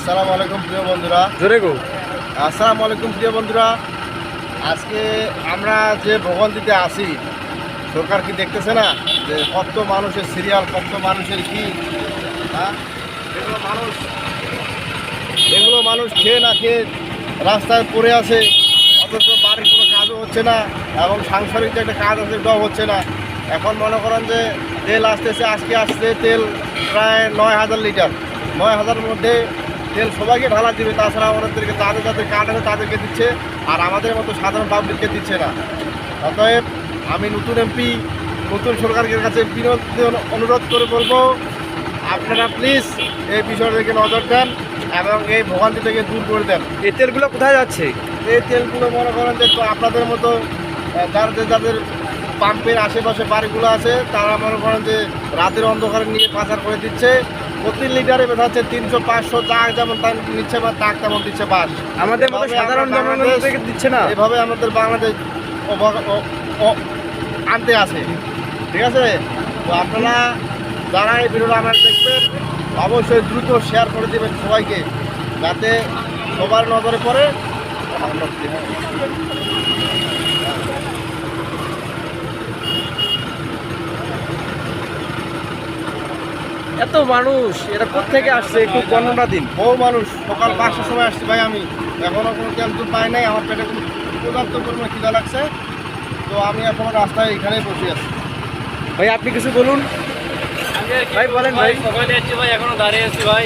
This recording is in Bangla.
আসসালামু আলাইকুম প্রিয় বন্ধুরা। জোরে গো। আসসালামু আলাইকুম প্রিয় বন্ধুরা। আজকে আমরা যে ভোগান্তিতে আছি, সরকার কি দেখতেছে না যে কত মানুষের সিরিয়াল, কত মানুষের কি এগুলো মানুষ খেয়ে না খেয়ে রাস্তায় পড়ে আছে, অথচ বাড়ির কোনো কাজও হচ্ছে না এবং সাংসারিক যে একটা কাজ আছে সেটাও হচ্ছে না। এখন মনে করেন যে তেল আসতেছে, আজকে আসছে তেল প্রায় 9,000 লিটার। 9,000-এর মধ্যে তেল সবাইকে ঢালা দিবে, তাছাড়া আমাদেরকে যাদের যাদের কার্ড আছে তাদেরকে দিচ্ছে, আর আমাদের মতো সাধারণ পাবলিককে দিচ্ছে না। অতএব আমি নতুন এমপি, নতুন সরকারের কাছে বিনোদ অনুরোধ করে বলবো, আপনারা প্লিজ এই বিষয়টাকে নজর দেন এবং এই ভোগান্তি থেকে দূর করে দেন। এই তেলগুলো কোথায় যাচ্ছে? এই তেলগুলো মনে করেন যে আপনাদের মতো যাদের যাদের পাম্পের আশেপাশে বাড়িগুলো আছে তারা মনে করেন যে রাতের অন্ধকারে নিয়ে পাচার করে দিচ্ছে। প্রতি লিটারে বেঁধাচ্ছে 300-500, টাকা যেমন তার নিচ্ছে বা তাক তেমন দিচ্ছে বাস। আমাদের মতো সাধারণ জনগণকে দিচ্ছে না। এভাবে আমাদের বাংলাদেশ আনতে আছে, ঠিক আছে? তো আপনারা যারা এই ভিডিওটা আমার দেখবেন অবশ্যই দ্রুত শেয়ার করে দেবেন সবাইকে, যাতে সবার নজরে পড়ে। এত মানুষ এরা কোথেকে আসছে একটু বর্ণনা দিন। বহু মানুষ সকাল 5টার সময় আসছি ভাই, আমি এখনও কোনো তেল তুল পাই নাই। আমার পেটে কোনো পর্যাপ্ত পরিমাণে খিদা লাগছে, তো আমি এখনও রাস্তায় এখানেই বসে আছি। ভাই আপনি কিছু বলুন। ভাই বলেন ভাই, সকালে যাচ্ছি ভাই, এখনো দাঁড়িয়ে আছি ভাই।